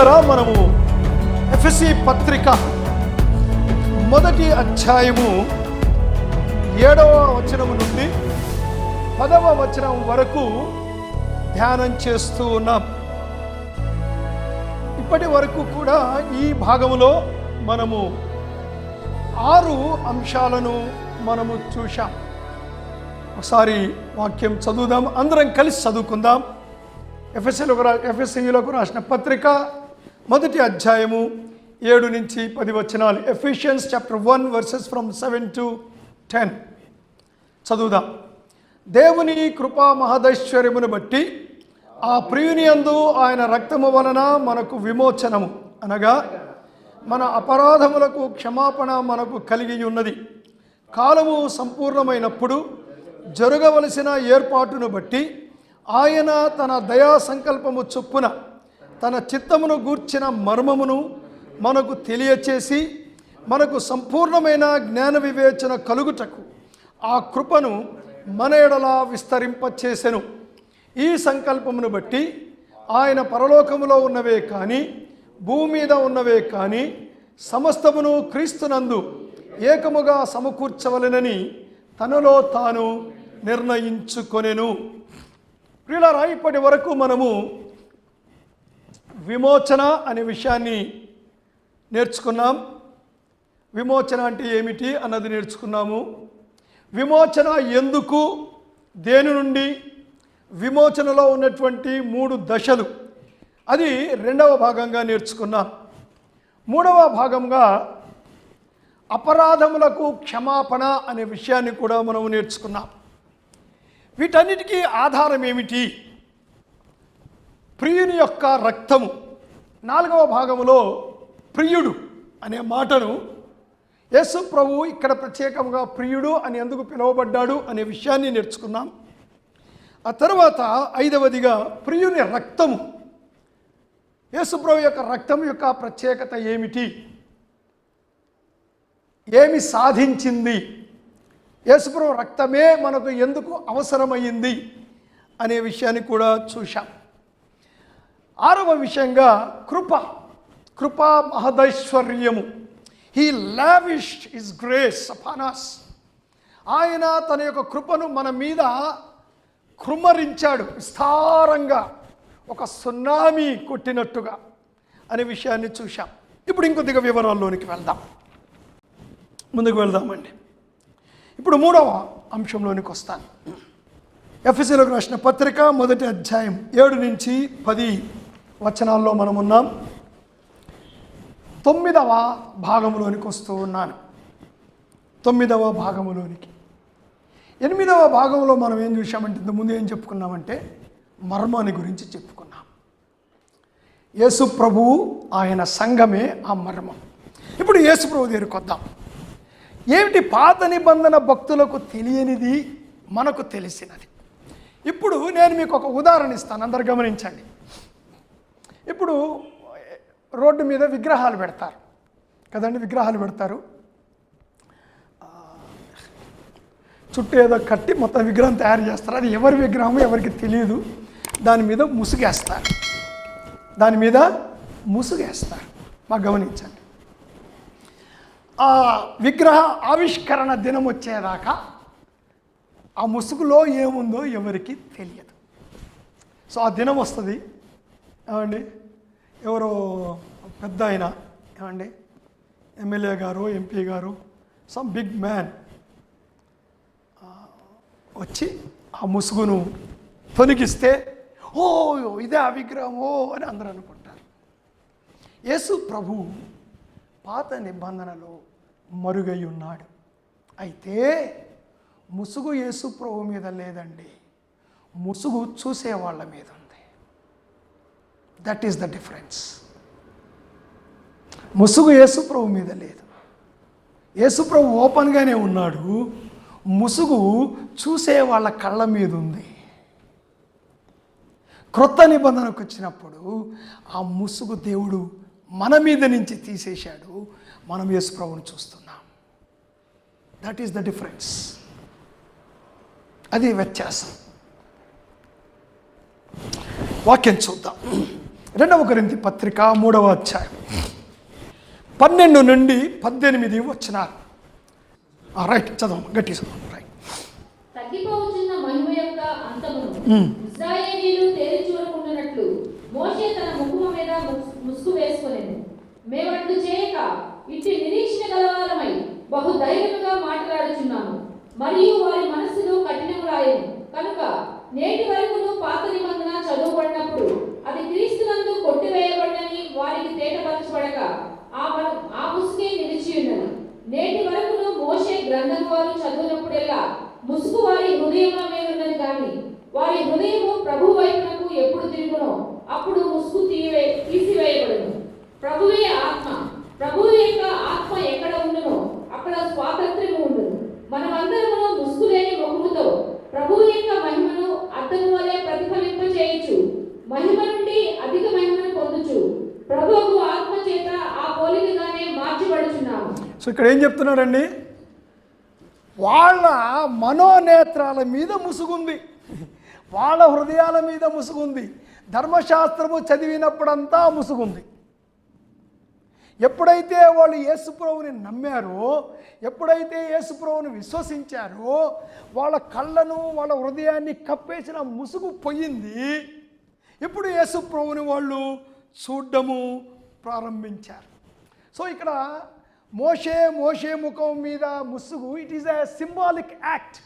ప్రియులారా, మనము ఎఫెసీ పత్రిక మొదటి అధ్యాయము 7వ వచనము నుండి 10వ వచనం వరకు ధ్యానం చేస్తూ ఉన్నాం. ఇప్పటి వరకు కూడా ఈ భాగములో మనము 6 అంశాలను మనము చూశాం. ఒకసారి వాక్యం చదువుదాం, అందరం కలిసి చదువుకుందాం. ఎఫెసీయులకు రాసిన పత్రిక మొదటి అధ్యాయము 7 నుంచి 10 వచనాలు. Ephesians chapter 1 verses from 7 to 10 చదువుదాం. దేవుని కృపా మహదైశ్వర్యమును బట్టి ఆ ప్రియుని యందు ఆయన రక్తము వలన మనకు విమోచనము, అనగా మన అపరాధములకు క్షమాపణ మనకు కలిగి ఉన్నది. కాలము సంపూర్ణమైనప్పుడు జరగవలసిన ఏర్పాటును బట్టి ఆయన తన దయా సంకల్పము చొప్పున తన చిత్తమును గూర్చిన మర్మమును మనకు తెలియచేసి మనకు సంపూర్ణమైన జ్ఞాన వివేచన కలుగుటకు ఆ కృపను మన ఎడల విస్తరింపచేసెను. ఈ సంకల్పమును బట్టి ఆయన పరలోకములో ఉన్నవే కానీ భూమి మీద ఉన్నవే కానీ సమస్తమును క్రీస్తునందు ఏకముగా సమకూర్చవలెనని తనలో తాను నిర్ణయించుకొనెను. ప్రియులారా, ఇప్పటి వరకు మనము విమోచన అనే విషయాన్ని నేర్చుకున్నాం. విమోచన అంటే ఏమిటి అన్నది నేర్చుకున్నాము. విమోచన ఎందుకు, దేని నుండి, విమోచనలో ఉన్నటువంటి 3 దశలు, అది 2వ భాగంగా నేర్చుకున్నాం. 3వ భాగంగా అపరాధములకు క్షమాపణ అనే విషయాన్ని కూడా మనము నేర్చుకున్నాం. వీటన్నిటికీ ఆధారం ఏమిటి? ప్రియుని యొక్క రక్తము. 4వ భాగములో ప్రియుడు అనే మాటను యేసు ప్రభు ఇక్కడ ప్రత్యేకంగా ప్రియుడు అని ఎందుకు పిలువబడ్డాడు అనే విషయాన్ని నేర్చుకున్నాం. ఆ తర్వాత 5వదిగా ప్రియుని రక్తము. యేసు ప్రభు యొక్క రక్తం యొక్క ప్రత్యేకత ఏమిటి, ఏమి సాధించింది, యేసుప్రభు రక్తమే మనకు ఎందుకు అవసరమైంది అనే విషయాన్ని కూడా చూశాం. 6వ విషయంగా కృపా మహదైశ్వర్యము. He lavished his grace upon us. ఆయన తన యొక్క కృపను మన మీద కృమ్మరించాడు విస్తారంగా, ఒక సునామీ కొట్టినట్టుగా అనే విషయాన్ని చూశాం. ఇప్పుడు ఇంకొద్దిగా వివరాల్లోనికి ముందుకు వెళ్దామండి. ఇప్పుడు 3వ అంశంలోనికి వస్తాను. ఎఫెసీయులకు రాసిన పత్రిక మొదటి అధ్యాయం 7 నుంచి 10 వచనాల్లో మనం ఉన్నాం. 9వ భాగంలోనికి వస్తూ ఉన్నాను. 9వ భాగంలోనికి 8వ భాగంలో మనం ఏం చూసామంటే, ఇంతకుముందు ఏం చెప్పుకున్నామంటే మర్మాన్ని గురించి చెప్పుకున్నాం. యేసు ప్రభువు ఆయన సంఘమే ఆ మర్మం. ఇప్పుడు యేసు ప్రభు దగ్గరికి వద్దాం. ఏమిటి పాత నిబంధన భక్తులకు తెలియనిది మనకు తెలిసినది? ఇప్పుడు నేను మీకు ఒక ఉదాహరణ ఇస్తాను, అందరు గమనించండి. ఇప్పుడు రోడ్డు మీద విగ్రహాలు పెడతారు కదండి, విగ్రహాలు పెడతారు. చుట్టూ ఏదో కట్టి మొత్తం విగ్రహం తయారు చేస్తారు. అది ఎవరి విగ్రహమో ఎవరికి తెలియదు. దాని మీద ముసుగేస్తారు. బాగా గమనించండి. ఆ విగ్రహ ఆవిష్కరణ దినం వచ్చేదాకా ఆ ముసుగులో ఏముందో ఎవరికి తెలియదు. సో ఆ దినం వస్తుంది. ఏమండి, ఎవరో పెద్ద ఆయన, ఏమండి ఎమ్మెల్యే గారు, ఎంపీ గారు, సమ్ బిగ్ మ్యాన్ వచ్చి ఆ ముసుగును తొలగిస్తే, ఓ ఇదే ఆ విగ్రహం అని అందరూ అనుకుంటారు. యేసు ప్రభు పాత నిబంధనలో మరుగై ఉన్నాడు. అయితే ముసుగు యేసు ప్రభు మీద లేదండి, ముసుగు చూసే వాళ్ళ మీద ఉంది. That is the difference. ముసుగు యేసు ప్రభు మీద లేదు. యేసు ప్రభు ఓపెన్గానే ఉన్నాడు, ముసుగు చూసే వాళ్ళ కళ్ళ మీద ఉంది. క్రొత్త నిబంధనకు వచ్చినప్పుడు ఆ ముసుగు దేవుడు మన మీద నుంచి తీసేశాడు. మనం యేసు ప్రభువుని చూస్తున్నాం. That is the difference. అది వ్యత్యాసం. వాక్యం చూద్దాం. రెండవ కొరింథీ పత్రిక 3వ అధ్యాయం 12 నుండి 18 వచనాలు. రైట్, చదవం, గట్టి చదవం. రైట్. తగ్గిపోవచ్చున్న మహిమ యొక్క అంతమును ఇశ్రాయేలీయులు తేరి చూడకుండానట్లు మోషే తన ముఖము మీద ముసుగు వేసుకొనెను. మేమట్లు చేయక ఇట్టి నిరీక్షణ గలవారమై బహు ధైర్యముగా మాట్లాడుచున్నాము. మరియు వారి మనస్సులో కఠినములాయెను కనుక నేటి వరకును పాత నిబంధన చదువుబడినప్పుడు అది క్రీస్తునందు కొట్టివేయబడని వారికి తేటపరచబడక ఆ ముసుగే నిలిచి ఉన్నది. నేటి వరకును మోషే గ్రంథం వారు చదువునప్పుడెల్లా ముసుగు వారి హృదయముల మీద ఉన్నది కానీ వారి హృదయము ప్రభు వైపునకు ఎప్పుడు తిరుగునో అప్పుడు ముసుగు తీసివేయబడును. ప్రభువే ఆత్మ. ప్రభువు యొక్క ఆత్మ ఎక్కడ ఉండునో అక్కడ స్వాతంత్ర్యము ఉండును. మనమందరము ముసుగు లేని ముఖముతో ప్రభువు యొక్క మహిమను అద్దము వలె ప్రతిఫలింపచేయచ్చు మహిమ నుండి అధిక మహిమను పొందుచు ప్రభువు ఆత్మ చేత ఆ పోలికగానే మార్చబడుచున్నాము. సో ఇక్కడ ఏం చెప్తున్నాడండి? వాళ్ళ మనోనేత్రాల మీద ముసుగుంది, వాళ్ళ హృదయాల మీద ముసుగుంది. ధర్మశాస్త్రము చదివినప్పుడంతా ముసుగుంది. ఎప్పుడైతే వాళ్ళు యేసుప్రభుని నమ్మారో, ఎప్పుడైతే యేసుప్రభుని విశ్వసించారో, వాళ్ళ కళ్ళను వాళ్ళ హృదయాన్ని కప్పేసిన ముసుగు పోయింది. ఇప్పుడు యేసుప్రభుని వాళ్ళు చూడడము ప్రారంభించారు. సో ఇక్కడ మోషే ముఖం మీద ముసుగు, it is a symbolic act.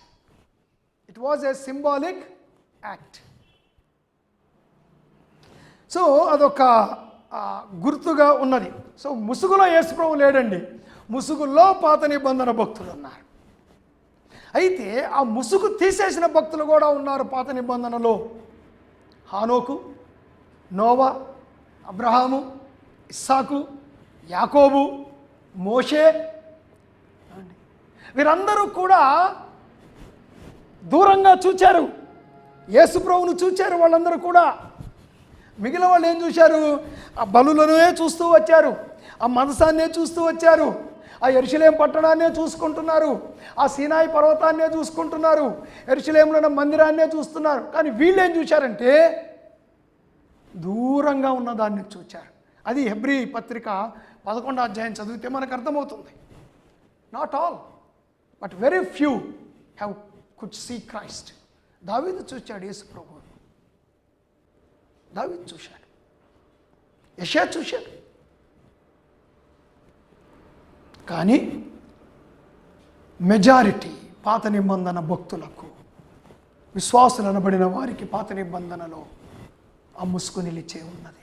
It was a symbolic act. So అదొక గుర్తుగా ఉన్నది. సో ముసుగులో యేసుప్రభు లేడండి, ముసుగులో పాత నిబంధన భక్తులు ఉన్నారు. అయితే ఆ ముసుగు తీసేసిన భక్తులు కూడా ఉన్నారు పాత నిబంధనలో. హానోకు, నోవా, అబ్రహాము, ఇస్సాకు, యాకోబు, మోషే, వీరందరూ కూడా దూరంగా చూచారు, యేసుప్రభును చూచారు. వాళ్ళందరూ కూడా మిగిలిన వాళ్ళు ఏం చూశారు? ఆ బలులనే చూస్తూ వచ్చారు, ఆ మందసాన్నే చూస్తూ వచ్చారు, ఆ యెరూషలేం పట్టణాన్నే చూసుకుంటున్నారు, ఆ సీనాయి పర్వతాన్నే చూసుకుంటున్నారు, యెరూషలేంలో ఉన్న మందిరాన్నే చూస్తున్నారు. కానీ వీళ్ళు ఏం చూశారంటే దూరంగా ఉన్న దాన్ని చూచారు. అది హెబ్రీ పత్రిక 11వ అధ్యాయం చదివితే మనకు అర్థమవుతుంది. Not all but very few could see Christ. దావీదు చూచాడు యేసు ప్రభువును, దావీదు చూశాడు, యెషయా చూశాడు. కానీ మెజారిటీ పాత నిబంధన భక్తులకు, విశ్వాసులు అనబడిన వారికి పాత నిబంధనలో ఆ ముసుగు నిలిచే ఉన్నది.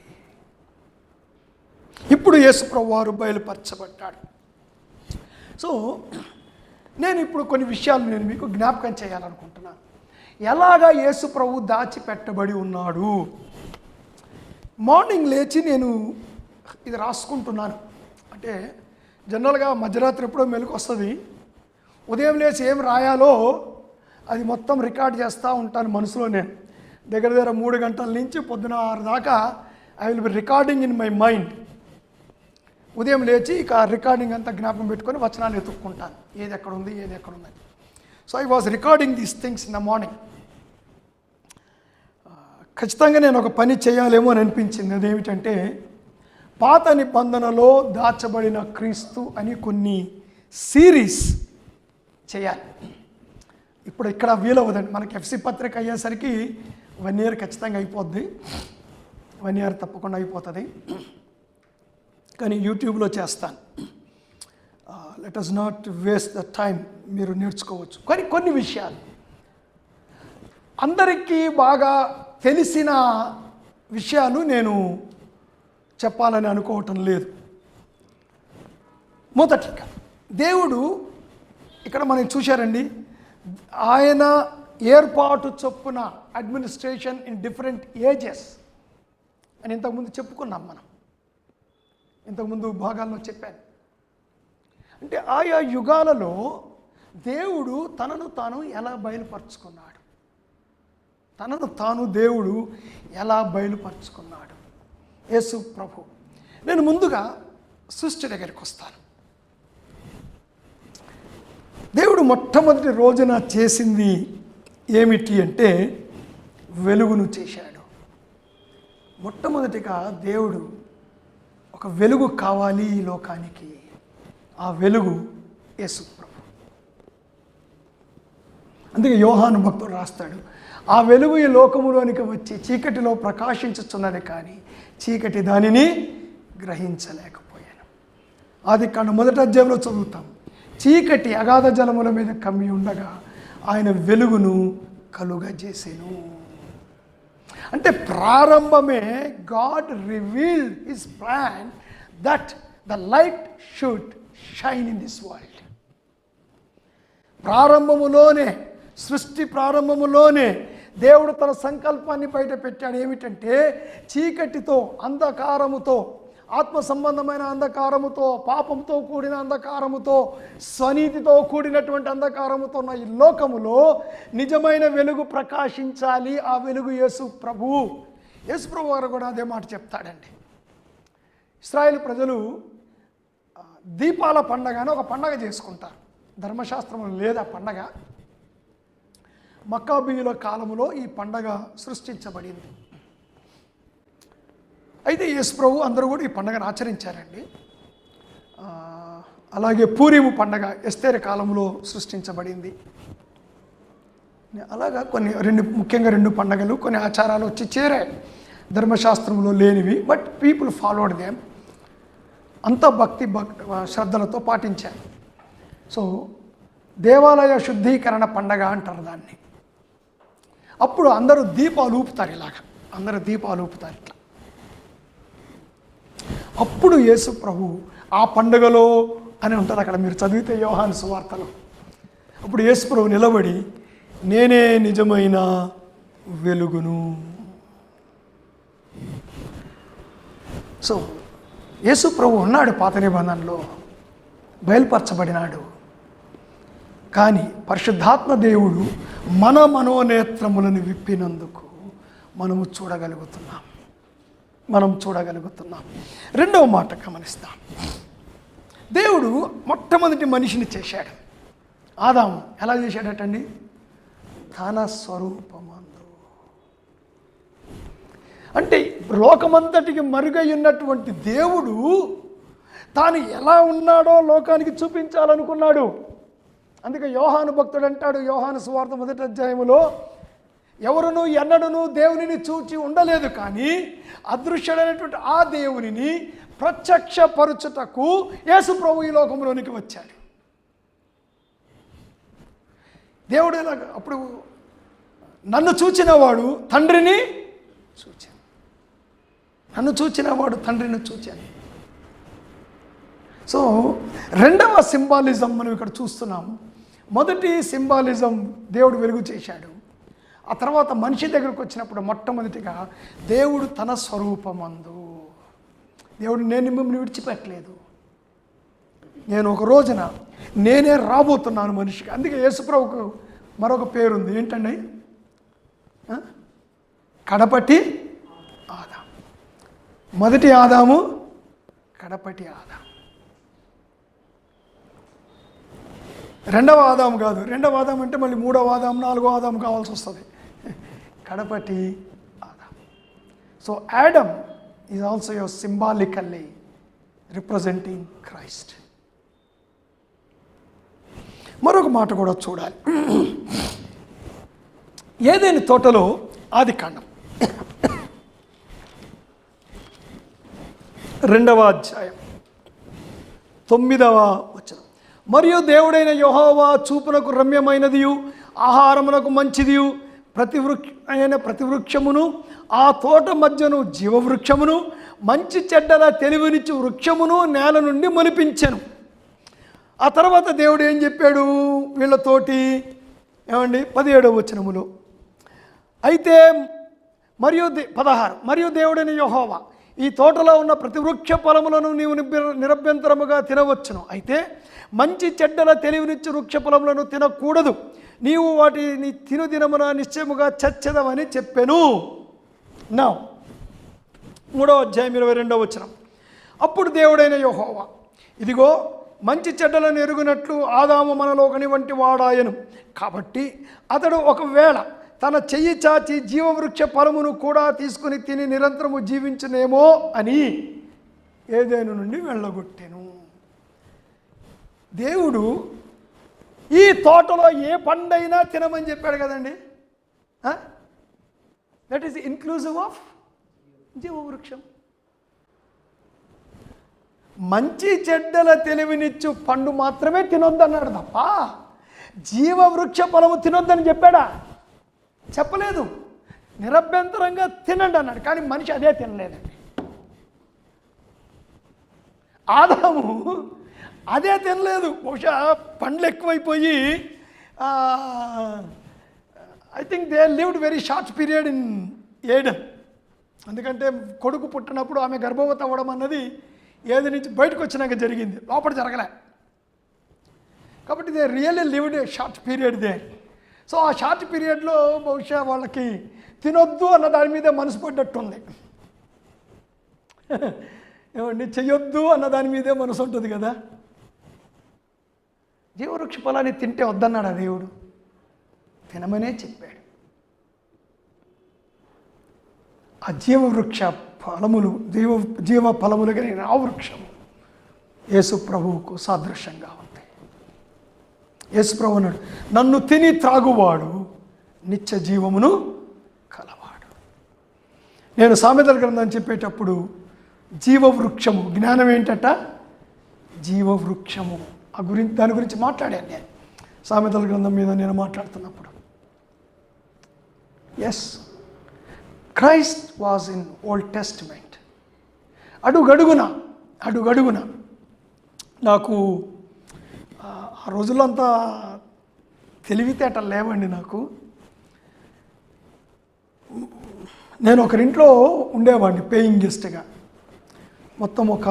ఇప్పుడు యేసుప్రభు వారు బయలుపరచబడ్డాడు. సో నేను ఇప్పుడు కొన్ని విషయాలు నేను మీకు జ్ఞాపకం చేయాలనుకుంటున్నాను. ఎలాగా యేసుప్రభు దాచిపెట్టబడి ఉన్నాడు. మార్నింగ్ లేచి నేను ఇది రాసుకుంటున్నాను. అంటే జనరల్గా మధ్యరాత్రి ఎప్పుడో మెలకు వస్తుంది, ఉదయం లేచి ఏం రాయాలో అది మొత్తం రికార్డ్ చేస్తూ ఉంటాను మనసులో. నేను దగ్గర 3 గంటల నుంచి పొద్దున 6 దాకా I will be recording in my mind. ఉదయం లేచి ఇక రికార్డింగ్ అంతా జ్ఞాపకం పెట్టుకొని వచనాలు ఎత్తుక్కుంటాను, ఏది ఎక్కడ ఉంది ఏది ఎక్కడ ఉందని. So I was recording these things in the morning. ఖచ్చితంగా నేను ఒక పని చేయాలేమో అని అనిపించింది. అదేమిటంటే పాత నిబంధనలో దాచబడిన క్రీస్తు అని కొన్ని సిరీస్ చేయాలి. ఇప్పుడు ఇక్కడ వీలవదండి, మనకి ఎఫ్సి పత్రిక అయ్యేసరికి 1 year ఖచ్చితంగా అయిపోద్ది, 1 year తప్పకుండా అయిపోతుంది. కానీ యూట్యూబ్లో చేస్తాను. Let us not waste the time. మీరు నేర్చుకోవచ్చు. కానీ కొన్ని విషయాలు అందరికీ బాగా తెలిసిన విషయాలు నేను చెప్పాలని అనుకోవటం లేదు. మొదటిగా దేవుడు ఇక్కడ మనం చూశారండి, ఆయన ఏర్పాటు చొప్పున అడ్మినిస్ట్రేషన్ ఇన్ డిఫరెంట్ ఏజెస్ అని ఇంతకుముందు చెప్పుకున్నాం. మనం ఇంతకుముందు భాగాల్లో చెప్పాను. అంటే ఆయా యుగాలలో దేవుడు తనను తాను ఎలా బయలుపరుచుకున్నాడు, తనను తాను దేవుడు ఎలా బయలుపరుచుకున్నాడు యేసు ప్రభు. నేను ముందుగా సృష్టి దగ్గరికి వస్తాను. దేవుడు మొట్టమొదటి రోజున చేసింది ఏమిటి అంటే వెలుగును చేశాడు. మొట్టమొదటిగా దేవుడు ఒక వెలుగు కావాలి ఈ లోకానికి. ఆ వెలుగు యేసు ప్రభు. అందుకే యోహాను భక్తుడు రాస్తాడు, ఆ వెలుగు ఈ లోకములోనికి వచ్చి చీకటిలో ప్రకాశించుచున్నది కానీ చీకటి దానిని గ్రహించలేకపోయాను. ఆదికాండం 1వ అధ్యాయంలో చదువుతాం, చీకటి అగాధ జలముల మీద కమ్మి ఉండగా ఆయన వెలుగును కలుగజేసెను. అంటే ప్రారంభమే God revealed his plan that the light should shine in this world. ప్రారంభములోనే, సృష్టి ప్రారంభములోనే దేవుడు తన సంకల్పాన్ని బయట పెట్టాడు. ఏమిటంటే చీకటితో, అంధకారముతో, ఆత్మ సంబంధమైన అంధకారముతో, పాపంతో కూడిన అంధకారముతో, స్వనీతితో కూడినటువంటి అంధకారముతో ఉన్న ఈ లోకములో నిజమైన వెలుగు ప్రకాశించాలి. ఆ వెలుగు యేసు ప్రభువు. యేసు ప్రభు వారు కూడా అదే మాట చెప్తాడండి. ఇశ్రాయేలు ప్రజలు దీపాల పండగ అని ఒక పండగ చేసుకుంటారు. ధర్మశాస్త్రంలో లేదా పండగ. మక్కాబీయుల కాలములో ఈ పండగ సృష్టించబడింది. అయితే యేసు ప్రభు అందరూ కూడా ఈ పండగను ఆచరించారండి. అలాగే పూరీము పండగ ఎస్తేరు కాలంలో సృష్టించబడింది. అలాగా ముఖ్యంగా రెండు పండగలు, కొన్ని ఆచారాలు వచ్చి చేరాయి ధర్మశాస్త్రంలో లేనివి. But people followed them. అంత భక్తి శ్రద్ధలతో పాటించారు. సో దేవాలయ శుద్ధీకరణ పండగ అంటారు దాన్ని. అప్పుడు అందరూ దీపాలు ఊపుతారు, ఇలాగ అందరూ దీపాలు ఊపుతారు ఇట్లా. అప్పుడు యేసు ప్రభు ఆ పండుగలో అని ఉంటుంది అక్కడ, మీరు చదివితే యోహాను సువార్తలో. అప్పుడు యేసు ప్రభు నిలబడి, నేనే నిజమైన వెలుగును. సో యేసు ప్రభు ఉన్నాడు పాత నిబంధనలో, బయలుపరచబడినాడు. కానీ పరిశుద్ధాత్మ దేవుడు మన మనోనేత్రములను విప్పినందుకు మనం చూడగలుగుతున్నాం. రెండవ మాట గమనిస్తాం. దేవుడు మొట్టమొదటి మనిషిని చేశాడు. ఆదాము ఎలా చేశాడటండి? తన స్వరూపమందు. అంటే లోకమంతటికి మరుగై ఉన్నటువంటి దేవుడు తాను ఎలా ఉన్నాడో లోకానికి చూపించాలనుకున్నాడు. అందుకే యోహాను భక్తుడు అంటాడు, యోహాను సువార్త 1వ అధ్యాయములో, ఎవరునూ ఎన్నడూనూ దేవునిని చూచి ఉండలేదు, కానీ అదృశ్యుడైనటువంటి ఆ దేవునిని ప్రత్యక్షపరుచుటకు యేసు ప్రభు ఈ లోకంలోనికి వచ్చాడు. దేవుడు అప్పుడు నన్ను చూచినవాడు తండ్రిని చూచాను, నన్ను చూచినవాడు తండ్రిని చూచాను. సో రెండవ సింబాలిజం మనం ఇక్కడ చూస్తున్నాం. మొదటి సింబాలిజం దేవుడు వెలుగు చేశాడు. ఆ తర్వాత మనిషి దగ్గరకు వచ్చినప్పుడు మొట్టమొదటిగా దేవుడు తన స్వరూపమందు. దేవుడు నేను మిమ్మల్ని విడిచిపెట్టలేదు, నేను ఒక రోజున నేనే రాబోతున్నాను మనిషికి. అందుకే యేసుప్రభుకు మరొక పేరుంది, ఏంటండి? కడపటి ఆదాము. మొదటి ఆదాము, కడపటి ఆదాము. రెండవ ఆదాము కాదు. రెండవ ఆదాము అంటే మళ్ళీ మూడవ ఆదాము, నాలుగో ఆదాము కావాల్సి వస్తుంది. కడపటి ఆదాము. So Adam is also symbolically representing Christ. మరొక మాట కూడా చూడాలి. ఏదైనా తోటలో ఆదికాండం 2వ అధ్యాయం 9వ వచనం. మరియు దేవుడైన యెహోవా చూపునకు రమ్యమైనదియు ఆహారమునకు మంచిదియు ప్రతి వృక్షమును ఆ తోట మధ్యను జీవవృక్షమును మంచి చెడ్డల తెలివినిచ్చు వృక్షమును నేల నుండి మొలిపించెను. ఆ తర్వాత దేవుడు ఏం చెప్పాడు వీళ్ళతోటి? ఏమండి 17వ వచనములో అయితే మరియు 16 మరియు దేవుడైన యెహోవా ఈ తోటలో ఉన్న ప్రతి వృక్ష ఫలములను నీవు నిరభ్యంతరముగా తినవచ్చును, అయితే మంచి చెడ్డల తెలివినిచ్చు వృక్ష ఫలములను తినకూడదు, నీవు వాటిని తినుదినమున నిశ్చయముగా చచ్చెదవని చెప్పెను. నా 3వ అధ్యాయం 22వ వచనం. అప్పుడు దేవుడైన యెహోవా, ఇదిగో మంచి చెడ్డలను ఎరుగునట్లు ఆదాము మనలోకని వంటి వాడాయను, కాబట్టి అతడు ఒకవేళ తన చెయ్యి చాచి జీవవృక్ష ఫలమును కూడా తీసుకుని తిని నిరంతరము జీవించునేమో అని ఏదైనా నుండి వెళ్ళగొట్టెను. దేవుడు ఈ తోటలో ఏ పండైనా తినమని చెప్పాడు కదండి. దట్ ఈస్ ఇన్క్లూజివ్ ఆఫ్ జీవవృక్షం. మంచి చెడ్డల తెలివినిచ్చు పండు మాత్రమే తినొద్దన్నాడు తప్ప జీవవృక్ష ఫలము తినొద్దని చెప్పాడా? చెప్పలేదు. నిరభ్యంతరంగా తినండి అన్నాడు. కానీ మనిషి అదే తినలేదండి. ఆదాము అదే తినలేదు. బహుశా పండ్లు ఎక్కువైపోయి I think they lived very short period in Aiden. ఎందుకంటే కొడుకు పుట్టినప్పుడు ఆమె గర్భవతి అవ్వడం అన్నది ఏది నుంచి బయటకు వచ్చినాక జరిగింది, లోపల జరగలే. కాబట్టి they really lived A short period they. So ఆ షార్ట్ పీరియడ్లో బహుశా వాళ్ళకి తినొద్దు అన్న దాని మీద మనసు పడ్డట్టుంది. ఏమండి, చెయ్యొద్దు అన్న దాని మీదే మనసు ఉంటుంది కదా. జీవవృక్ష ఫలాన్ని తింటే వద్దన్నాడు ఆ దేవుడు, తినమనే చెప్పాడు. ఆ జీవవృక్ష ఫలములు జీవ ఫలములు కలిగిన ఆ వృక్షము యేసు ప్రభువుకు సాదృశ్యంగా ఉంది. యేసు ప్రభు అన్నాడు, నన్ను తిని త్రాగువాడు నిత్య జీవమును కలవాడు. నేను సామెతల గ్రంథం చెప్పేటప్పుడు జీవవృక్షము, జ్ఞానం ఏంటట? జీవవృక్షము. దాని గురించి మాట్లాడాను నేను సామెతల గ్రంథం మీద నేను మాట్లాడుతున్నప్పుడు. Yes, Christ was in Old Testament. అడుగడుగున నాకు ఆ రోజుల్లో అంతా తెలివితేటలు లేవండి నాకు. నేను ఒకరింట్లో ఉండేవాడిని పేయింగ్ గెస్ట్గా. మొత్తం ఒక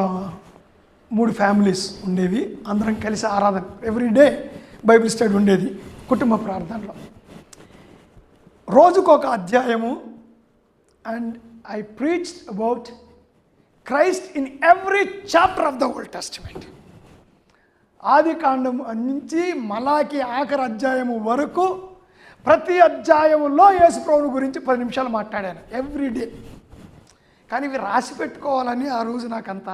3 ఫ్యామిలీస్ ఉండేవి. అందరం కలిసి ఆరాధన, ఎవ్రీడే బైబిల్ స్టడీ ఉండేది కుటుంబ ప్రార్థనలో. రోజుకు ఒక అధ్యాయము. And I preached about Christ in every chapter of the Old testament. ఆది కాండం నుంచి మలాకి ఆఖరి అధ్యాయము వరకు ప్రతి అధ్యాయంలో యేసు ప్రభువుని గురించి 10 నిమిషాలు మాట్లాడాను ఎవ్రీడే. కానీ ఇవి రాసి పెట్టుకోవాలని ఆ రోజు నాకంత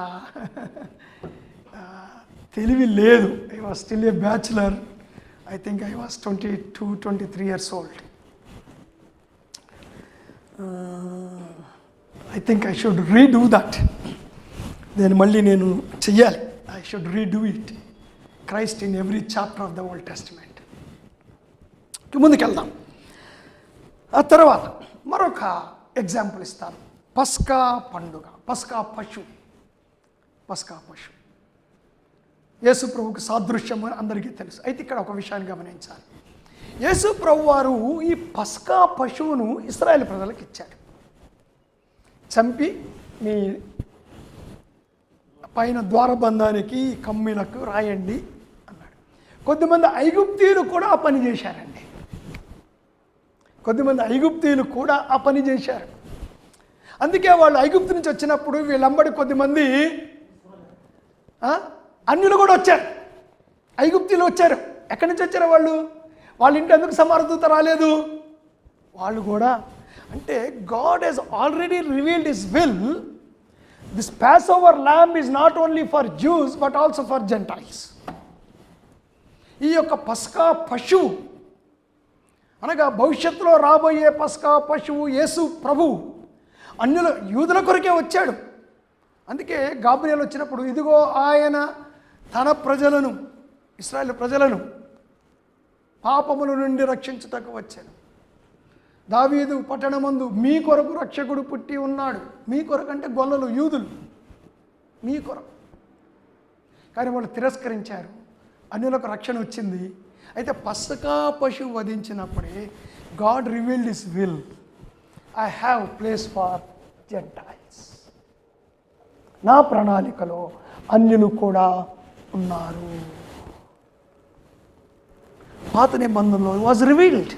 తెలివి లేదు. I was still a bachelor. I think I was 22-23 years old. I think I should redo that. నేను మళ్ళీ నేను చెయ్యాలి. I should redo it. Christ in every chapter of the Old Testament. ముందుకెళ్దాం. ఆ తర్వాత మరొక ఎగ్జాంపుల్ ఇస్తాను. పస్కా పండుగ, పస్కా పశువు. యేసు ప్రభువుకు సాదృశ్యం అని అందరికీ తెలుసు. అయితే ఇక్కడ ఒక విషయాన్ని గమనించాలి. యేసు ప్రభు వారు ఈ పస్కా పశువును ఇశ్రాయేలు ప్రజలకు ఇచ్చాడు. చంపి మీ పైన ద్వారబంధానికి కమ్మిలకు రాయండి అన్నాడు. కొద్దిమంది ఐగుప్తీయులు కూడా ఆ పని చేశారండి. అందుకే వాళ్ళు ఐగుప్తు నుంచి వచ్చినప్పుడు వీళ్ళంబడి కొద్దిమంది అన్యులు కూడా వచ్చారు. ఐగుప్తీయులు వచ్చారు. ఎక్కడి నుంచి వచ్చారు వాళ్ళు? వాళ్ళ ఇంటి ఎందుకు సమర్థత రాలేదు? వాళ్ళు కూడా అంటే God he's already revealed his will. This Passover lamb is not only for Jews but also for Gentiles. ఈ యొక్క పస్కా పశువు అనగా భవిష్యత్తులో రాబోయే పస్కా పశువు యేసు ప్రభు యూదుల కొరకే వచ్చాడు. అందుకే గాబ్రియల్ వచ్చినప్పుడు ఇదిగో ఆయన తన ప్రజలను, ఇశ్రాయేలు ప్రజలను పాపముల నుండి రక్షించుటకు వచ్చాను. దావీదు పట్టణమందు మీ కొరకు రక్షకుడు పుట్టి ఉన్నాడు. మీ కొరకు అంటే గొల్లలు, యూదులు, మీ కొరకు. కానీ వాళ్ళు తిరస్కరించారు. అన్యులకు రక్షణ వచ్చింది. అయితే పస్కా పశువు వధించినప్పుడే God revealed his will. I have place for Gentiles. నా ప్రణాళికలో అన్యులు కూడా ఉన్నారు. పాత నిబంధనలో వాజ్ రివీల్డ్.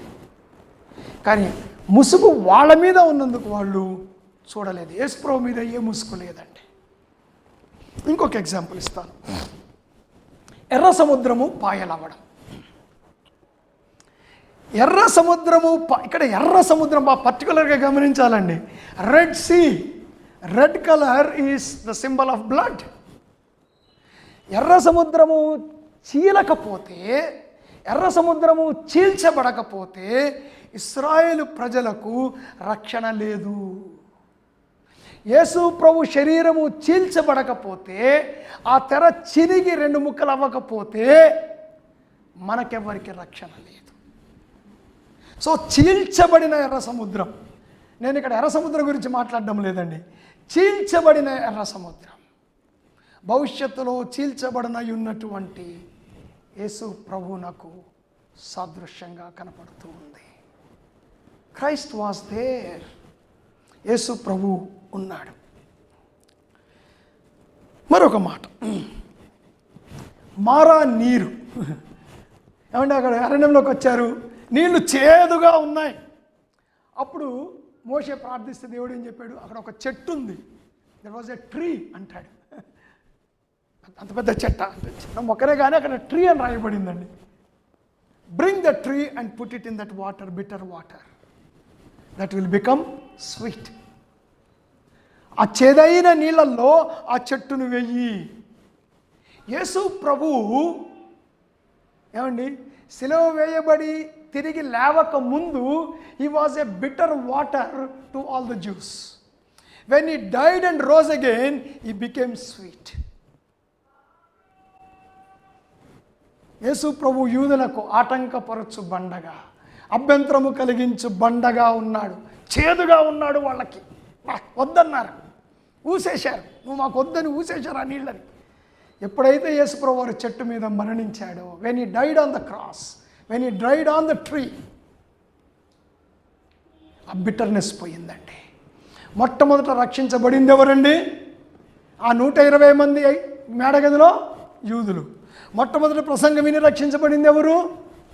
కానీ ముసుగు వాళ్ళ మీద ఉన్నందుకు వాళ్ళు చూడలేదు. యేసు ప్రభు మీద ఏ ముసుగు లేదండి. ఇంకొక ఎగ్జాంపుల్ ఇస్తాను. ఎర్ర సముద్రము పాయలవ్వడం. ఎర్ర సముద్రము ఇక్కడ ఎర్ర సముద్రం పర్టికులర్గా గమనించాలండి. Red Sea, red colour is the symbol of blood. ఎర్ర సముద్రము చీలకపోతే, ఎర్ర సముద్రము చీల్చబడకపోతే ఇశ్రాయేలు ప్రజలకు రక్షణ లేదు. యేసు ప్రభు శరీరము చీల్చబడకపోతే, ఆ తెర చిరిగి 2 ముక్కలు అవ్వకపోతే మనకెవరికి రక్షణ లేదు. సో చీల్చబడిన ఎర్ర సముద్రం, నేను ఇక్కడ ఎర్ర సముద్రం గురించి మాట్లాడడం లేదండి, చీల్చబడిన ఎర్ర సముద్రం, భవిష్యత్తులో చీల్చబడిన ఉన్నటువంటి యేసు ప్రభు నాకు సాదృశ్యంగా కనపడుతూ ఉంది. Christ was there. యేసు ప్రభు ఉన్నాడు. మరొక మాట, మారా నీరు. ఏమంటే అక్కడ అరణ్యంలోకి వచ్చారు, నీళ్లు చేదుగా ఉన్నాయి. అప్పుడు మోషే ప్రార్థిస్తే దేవుడు ఏం చెప్పాడు, అక్కడ ఒక చెట్టు ఉంది, దెర్ వాజ్ ఎ ట్రీ అంటాడు. అంత పెద్ద చెట్ట, చిన్న మొక్కనే కానీ అక్కడ ట్రీ అని రాయబడిందండి. Bring the tree and put it in that water, bitter water, that will become sweet. ఆ చేదైన నీళ్ళల్లో ఆ చెట్టును వెయ్యి. యేసు ప్రభు ఏమండి సిలువ వేయబడి తిరిగి లేవక ముందు he was a bitter water to all the Jews. When he died and rose again, he became sweet. యేసు ప్రభు యూదులకు ఆటంకపరచు బండగా, అభ్యంతరము కలిగించు బండగా ఉన్నాడు. చేదుగా ఉన్నాడు. వాళ్ళకి వద్దన్నారు, ఊసేశారు. నువ్వు మాకు వద్దని ఊసేశారు ఆ నీళ్ళని. ఎప్పుడైతే యేసు ప్రభు వారు చెట్టు మీద మరణించాడో, when he died on the cross, when he died on the tree, ఆ బిటర్నెస్ పోయిందండి. మొట్టమొదట రక్షించబడింది ఎవరండి? ఆ 120 మంది మేడగదిలో యూదులు. మొట్టమొదటి ప్రసంగం విని రక్షించబడింది ఎవరు?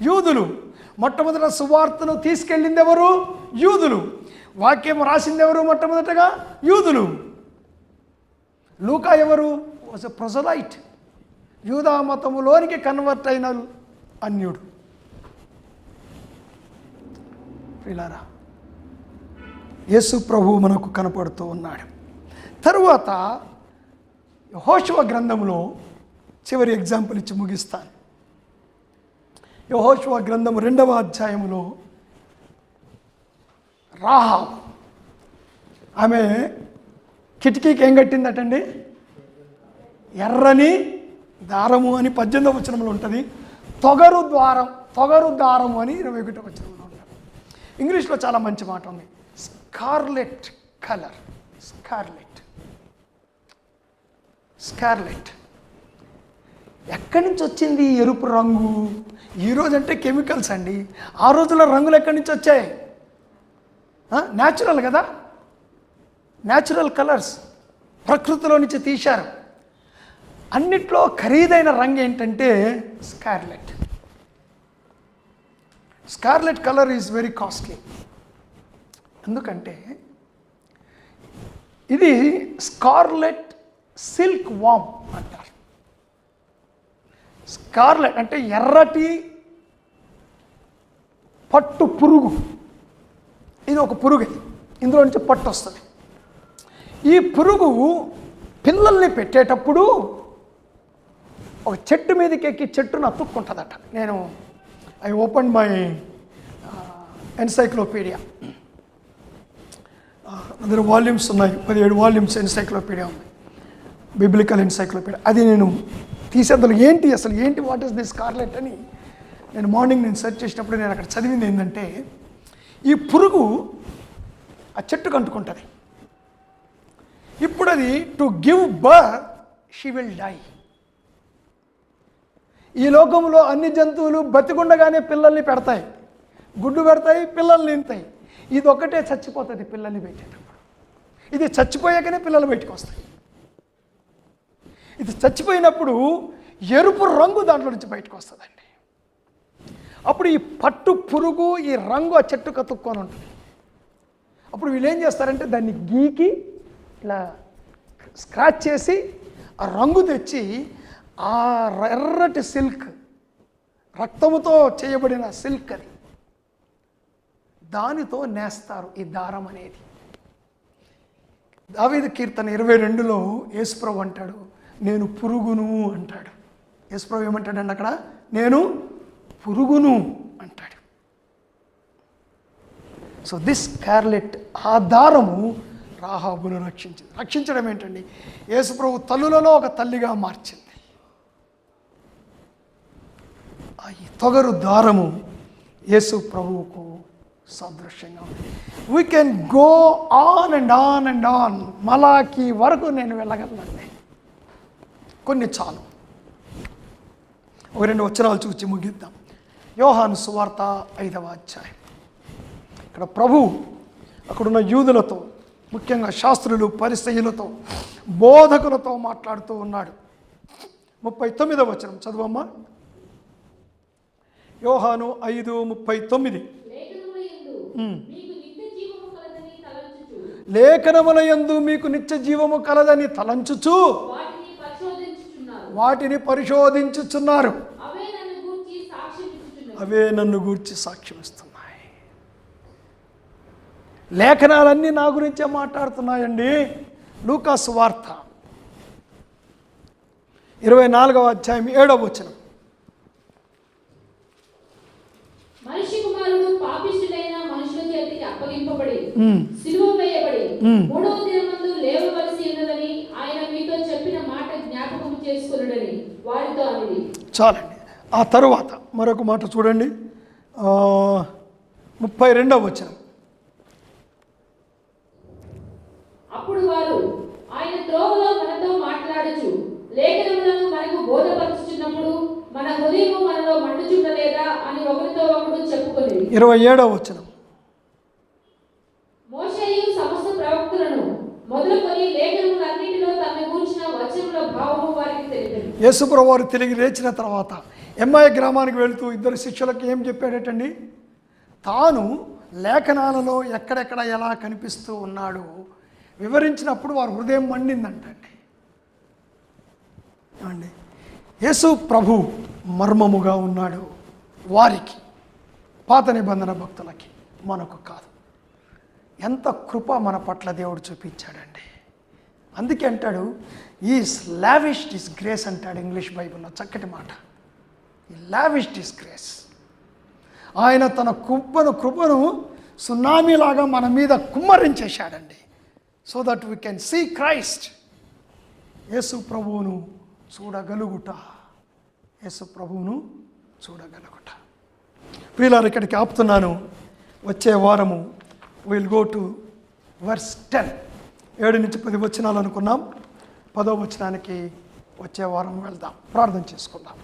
యూదులు. మొట్టమొదట సువార్తను తీసుకెళ్ళింది ఎవరు? యూదులు. వాక్యం రాసింది ఎవరు? మొట్టమొదటగా యూదులు. లూకా ఎవరు? వాజ్ ఎ ప్రొజలైట్, యూదా మతములోనికి కన్వర్ట్ అయిన అన్యుడు. ప్రియులారా, యేసు ప్రభు మనకు కనపడుతూ ఉన్నాడు. తరువాత యెహోషువ గ్రంథంలో చివరి ఎగ్జాంపుల్ ఇచ్చి ముగిస్తాను. యెహోషువ గ్రంథం 2వ అధ్యాయములో రాహాబు, ఆమె కిటికీకి ఏం కట్టిందటండి? ఎర్రని దారము అని 18వ వచనంలో ఉంటుంది. తొగరు దారము అని 21వ వచనంలో ఉంటుంది. ఇంగ్లీష్లో చాలా మంచి మాట ఉంది, స్కార్లెట్ కలర్. స్కార్లెట్ ఎక్కడి నుంచి వచ్చింది ఎరుపు రంగు? ఈరోజు అంటే కెమికల్స్ అండి. ఆ రోజుల్లో రంగులు ఎక్కడి నుంచి వచ్చాయి? న్యాచురల్ కదా, న్యాచురల్ కలర్స్ ప్రకృతిలో నుంచి తీశారు. అన్నిట్లో ఖరీదైన రంగు ఏంటంటే scarlet. Scarlet colour is very costly. ఎందుకంటే ఇది స్కార్లెట్ సిల్క్ వామ్ అంటారు. స్కార్లెట్ అంటే ఎర్రటి పట్టు పురుగు. ఇది ఒక పురుగు, ఇందులో నుంచి పట్టు వస్తుంది. ఈ పురుగు పిల్లల్ని పెట్టేటప్పుడు ఒక చెట్టు మీదకి ఎక్కి చెట్టును అతుక్కుంటుందట. నేను ఐ ఓపెన్ మై ఎన్సైక్లోపీడియా, అందులో వాల్యూమ్స్ ఉన్నాయి, 17 వాల్యూమ్స్ ఎన్సైక్లోపీడియా ఉంది, బిబ్లికల్ ఎన్సైక్లోపీడియా. అది నేను తీసేందులో అసలు ఏంటి వాట్ ఈస్ దిస్ స్కార్లెట్ అని నేను మార్నింగ్ సెర్చ్ చేసినప్పుడు నేను అక్కడ చదివింది ఏంటంటే, ఈ పురుగు ఆ చెట్టుకు అంటుకుంటుంది. ఇప్పుడు అది to give birth she will die. ఈ లోకంలో అన్ని జంతువులు బతికుండగానే పిల్లల్ని పెడతాయి, గుడ్డు పెడతాయి, పిల్లల్ని నింతాయి. ఇది ఒక్కటే చచ్చిపోతుంది పిల్లల్ని పెట్టేటప్పుడు. ఇది చచ్చిపోయాకనే పిల్లలు బయటకు వస్తాయి. ఇది చచ్చిపోయినప్పుడు ఎరుపు రంగు దాంట్లో నుంచి బయటకు వస్తుందండి. అప్పుడు ఈ పట్టు పురుగు ఈ రంగు ఆ చెట్టు కతుక్కొని ఉంటుంది. అప్పుడు వీళ్ళు ఏం చేస్తారంటే దాన్ని గీకి ఇలా స్క్రాచ్ చేసి ఆ రంగు తెచ్చి ఆ ఎర్రటి సిల్క్, రక్తముతో చేయబడిన సిల్క్, అది దానితో నేస్తారు ఈ దారం అనేది. దావీదు కీర్తన 22లో యేసుప్రభు అంటాడు, నేను పురుగును అంటాడు. యేసుప్రభు ఏమంటాడండి అక్కడ? నేను పురుగును అంటాడు. సో దిస్ స్కార్లెట్, ఆ దారము రాహాబును రక్షించింది. రక్షించడం ఏంటండి? యేసుప్రభు తల్లులలో ఒక తల్లిగా మార్చింది. ఈ తొగరు దారము యేసు ప్రభువుకు సాదృశ్యంగా ఉంది. We can go on and on and on. మలాకి వరకు నేను వెళ్ళగలనండి. కొన్ని చాలు. ఒక 2 వచనాలు చూసి ముగిద్దాం. యోహాను సువార్త 5వ అధ్యాయం. ఇక్కడ ప్రభు అక్కడున్న యూదులతో, ముఖ్యంగా శాస్త్రులు, పరిసయ్యులతో, బోధకులతో మాట్లాడుతూ ఉన్నాడు. 39వ వచనం చదువమ్మా. యోహాను 5:39. లేఖనములయందు మీకు నిత్య జీవము కలదని తలంచుచు వాటిని పరిశోధించుచున్నారు. అవే నన్ను గూర్చి సాక్ష్యమిస్తున్నాయి. లేఖనాలన్నీ నా గురించే మాట్లాడుతున్నాయండి. లూకా సువార్త 24వ అధ్యాయం 7వ వచనం. మనిషి కుమారుడు పాపిష్ఠులైన మనుషుల చేతికి అప్పగింపబడి సిలువ వేయబడి 3వ దినమందు లేవవలసి ఉన్నదని ఆయన మీతో చెప్పిన మాట జ్ఞాపకం చేసుకొనుడని వారితో అనిది. చాలండి. ఆ తరువాత మరొక మాట చూడండి, 32వ వచనం. అప్పుడు వారు ఆయన త్రోవలో మనతో మాట్లాడుచు లేఖనములను మనకు బోధపరచుచున్నప్పుడు మన హృదయము మనలో మండుచుండలేదా అని ఒకరితో ఒకడు చెప్పుకొనేది. 27వ వచనం. మోషేయు సమస్త ప్రవక్తలను మొదలుకొని లేఖనములన్నిటిలో తనను గూర్చిన వచనముల భావము వారికి తెలిపెను. యేసుప్రభువు వారు తిరిగి లేచిన తర్వాత ఎమ్మాయి గ్రామానికి వెళుతూ 2 శిష్యులకు ఏం చెప్పాడటండి? తాను లేఖనాలలో ఎక్కడెక్కడ ఎలా కనిపిస్తూ ఉన్నాడు వివరించినప్పుడు వారి హృదయం మండిందంటండి. అండి, యేసు ప్రభు మర్మముగా ఉన్నాడు వారికి, పాత నిబంధన భక్తులకి, మనకు కాదు. ఎంత కృప మన పట్ల దేవుడు చూపించాడండి. అందుకే అంటాడు, ఈస్ లావిష్డ్ ఇస్ గ్రేస్ అంటాడు ఇంగ్లీష్ బైబిల్లో. చక్కటి మాట. ఈ లావిష్డ్ ఇస్ గ్రేస్. ఆయన తన కృపను సునామీలాగా మన మీద కుమ్మరించేశాడండి. So that we can see Christ. Yesu ప్రభువును చూడగలుగుట, యేసు ప్రభువును చూడగలుగుట. ప్రియులారా, ఇక్కడికి ఆపుతున్నాను. వచ్చే వారము విల్ గో టు వర్స్ 10. 7 నుంచి 10 వచనాలు అనుకున్నాం. 10వ వచనానికి వచ్చే వారం వెళ్దాం. ప్రార్థన చేసుకుందాం.